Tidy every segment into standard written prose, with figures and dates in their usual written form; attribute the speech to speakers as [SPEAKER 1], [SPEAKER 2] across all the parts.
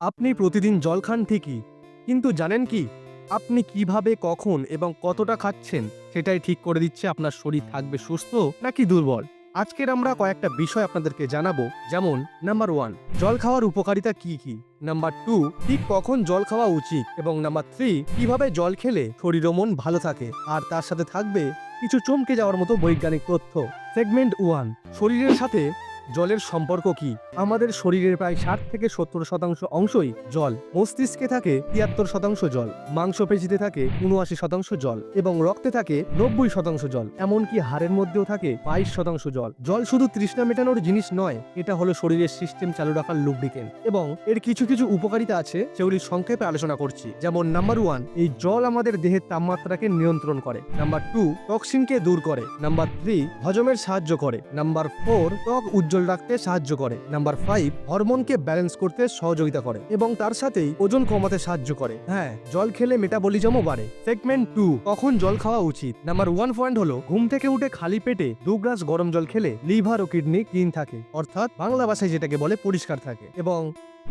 [SPEAKER 1] আপনি প্রতিদিন জল খান ঠিকই, কিন্তু জানেন কি আপনি কিভাবে, কখন এবং কতটা খাচ্ছেন সেটাই ঠিক করে দিচ্ছে আপনার শরীর থাকবে সুস্থ নাকি দুর্বল। আজকের আমরা কয়েকটা বিষয় আপনাদেরকে জানাবো, যেমন নাম্বার 1, জল খাওয়ার উপকারিতা কি কি। নাম্বার 2, ঠিক কখন জল খাওয়া উচিত। এবং নাম্বার 3, কিভাবে জল খেলে শরীর ও মন ভালো থাকে। আর তার সাথে থাকবে কিছু চমকে যাওয়ার মতো বৈজ্ঞানিক তথ্য। সেগমেন্ট 1, শরীরের সাথে জলের সম্পর্ক কি। আমাদের শরীরের প্রায় 60 থেকে 70% অংশই জল। মস্তিষ্কে থাকে 73% জল, মাংসপেশিতে থাকে 79% জল এবং রক্তে থাকে 90% জল। এমনকি হাড়ের মধ্যেও থাকে 22% জল। জল শুধু তৃষ্ণা মেটানোর জিনিস নয়, এটা হলো শরীরের সিস্টেম চালু রাখার লুব্রিকেন্ট। এবং এর কিছু কিছু উপকারিতা আছে, সেগুলি সংক্ষেপে আলোচনা করছি। যেমন নাম্বার 1, এই জল আমাদের দেহের তাপমাত্রাকে নিয়ন্ত্রণ করে। নাম্বার 2, টক্সিনকে দূর করে। নাম্বার 3, হজমের সাহায্য করে। নাম্বার 4, ত্বক উজ্জ্বল রাখতে সাহায্য করে। নাম্বার 5, হরমোনকে ব্যালেন্স করতে সহযোগিতা করে এবং তার সাথেই ওজন কমাতে সাহায্য করে। হ্যাঁ, জল খেলে মেটাবলিজমও বাড়ে। সেগমেন্ট 2, কখন জল খাওয়া উচিত। নাম্বার 1 পয়েন্ট হলো, ঘুম থেকে উঠে খালি পেটে 2 গ্লাস গরম জল খেলে লিভার ও কিডনি ক্লিন থাকে, অর্থাৎ বাংলা ভাষায় যেটাকে বলে পরিষ্কার থাকে। এবং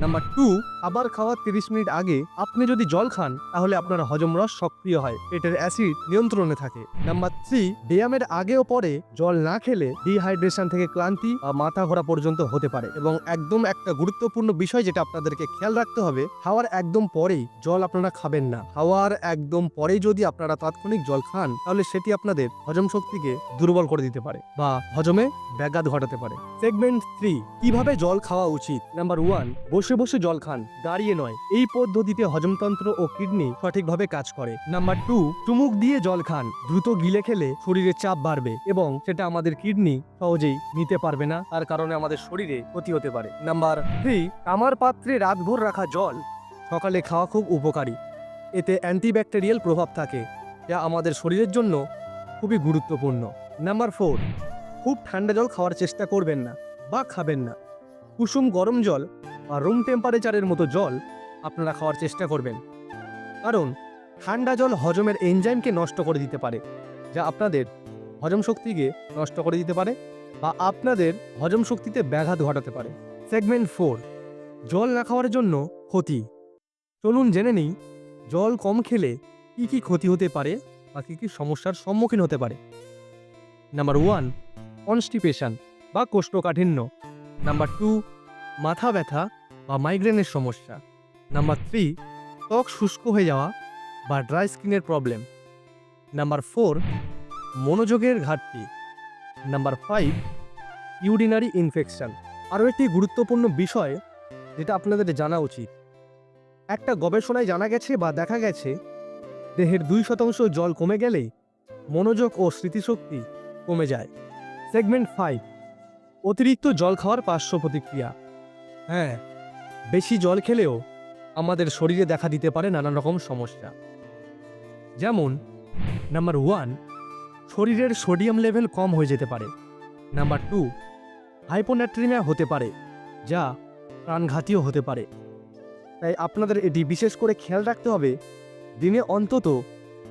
[SPEAKER 1] নাম্বার 2, আবার খাওয়ার 30 মিনিট আগে আপনি যদি জল খান তাহলে আপনার হজম রস সক্রিয় হয়, পেটের অ্যাসিড নিয়ন্ত্রণে থাকে। নাম্বার 3, ব্যায়ামের আগে ও পরে জল না খেলে ডিহাইড্রেশন থেকে ক্লান্তি বা মাথা ঘোরা পর্যন্ত হতে পারে। এবং একদম একটা গুরুত্বপূর্ণ বিষয় যেটা আপনাদেরকে খেয়াল রাখতে হবে, খাওয়ার একদম পরেই জল আপনারা খাবেন না। খাওয়ার একদম পরেই যদি আপনারা তাৎক্ষণিক জল খান তাহলে সেটি আপনাদের হজম শক্তিকে দুর্বল করে দিতে পারে বা হজমে ব্যাঘাত ঘটাতে পারে। সেগমেন্ট 3, কিভাবে জল খাওয়া উচিত। নাম্বার 1, বসে বসে জল খান, দাঁড়িয়ে নয়। এই পদ্ধতিতে হজমতন্ত্র ও কিডনি সঠিকভাবে কাজ করে। নাম্বার 2, চুমুক দিয়ে জল খান। দ্রুত গিলে খেলে শরীরে চাপ বাড়বে এবং সেটা আমাদের কিডনি সহজেই নিতে পারবে না, তার কারণে আমাদের শরীরে ক্ষতি হতে পারে। নাম্বার 3, তামার পাত্রে রাতভর রাখা জল সকালে খাওয়া খুব উপকারী। এতে অ্যান্টিব্যাকটেরিয়াল প্রভাব থাকে, যা আমাদের শরীরের জন্য খুবই গুরুত্বপূর্ণ। নাম্বার 4, খুব ঠান্ডা জল খাওয়ার চেষ্টা করবেন না বা খাবেন না। কুসুম গরম জল বা রুম টেম্পারেচারের মতো জল আপনারা খাওয়ার চেষ্টা করবেন, কারণ ঠান্ডা জল হজমের এনজাইমকে নষ্ট করে দিতে পারে, যা আপনাদের হজম শক্তিকে নষ্ট করে দিতে পারে বা আপনাদের হজম শক্তিতে ব্যাঘাত ঘটাতে পারে। সেগমেন্ট 4, জল না খাওয়ার জন্য ক্ষতি। চলুন জেনে নিই জল কম খেলে কি কি ক্ষতি হতে পারে বা কি কি সমস্যার সম্মুখীন হতে পারে। নাম্বার 1, কনস্টিপেশন বা কোষ্ঠকাঠিন্য। নাম্বার 2, মাথা ব্যথা বা মাইগ্রেনের সমস্যা। নাম্বার 3, ত্বক শুষ্ক হয়ে যাওয়া বা ড্রাই স্কিনের প্রবলেম। নাম্বার 4, মনোযোগের ঘাটতি। Number 5, urinary infection. আরও একটি গুরুত্বপূর্ণ বিষয় যেটা আপনাদের জানা উচিত, একটা গবেষণায় জানা গেছে বা দেখা গেছে, দেহের 2% জল কমে গেলে মনোযোগ ও স্মৃতিশক্তি কমে যায়। সেগমেন্ট 5, অতিরিক্ত জল খাওয়ার পার্শ্ব প্রতিক্রিয়া। হ্যাঁ, বেশি জল খেলেও আমাদের শরীরে দেখা দিতে পারে নানান রকম সমস্যা। যেমন নাম্বার 1, শরীরের সোডিয়াম লেভেল কম হয়ে যেতে পারে। নাম্বার 2, হাইপোন্যাট্রিমিয়া হতে পারে, যা প্রাণঘাতীও হতে পারে। তাই আপনাদের এটি বিশেষ করে খেয়াল রাখতে হবে, দিনে অন্তত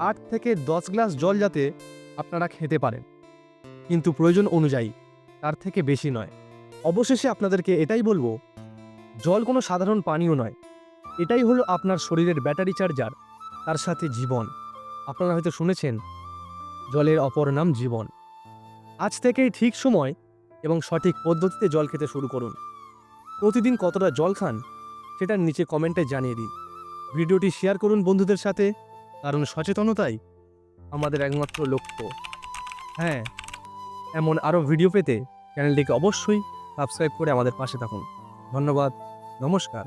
[SPEAKER 1] 8 থেকে 10 গ্লাস জল যাতে আপনারা খেতে পারেন, কিন্তু প্রয়োজন অনুযায়ী, তার থেকে বেশি নয়। অবশেষে আপনাদেরকে এটাই বলবো, জল কোনো সাধারণ পানীয় নয়, এটাই হলো আপনার শরীরের ব্যাটারি চার্জার, তার সাথে জীবন। আপনারা হয়তো শুনেছেন, জলের অপর নাম জীবন। আজ থেকেই ঠিক সময় এবং সঠিক পদ্ধতিতে জল খেতে শুরু করুন। প্রতিদিন কতটা জল খান সেটা নিচে কমেন্টে জানিয়ে দিন। ভিডিওটি শেয়ার করুন বন্ধুদের সাথে, কারণ সচেতনতাই আমাদের একমাত্র লক্ষ্য। হ্যাঁ, এমন আরও ভিডিও পেতে চ্যানেলটিকে অবশ্যই সাবস্ক্রাইব করে আমাদের পাশে থাকুন। ধন্যবাদ, নমস্কার।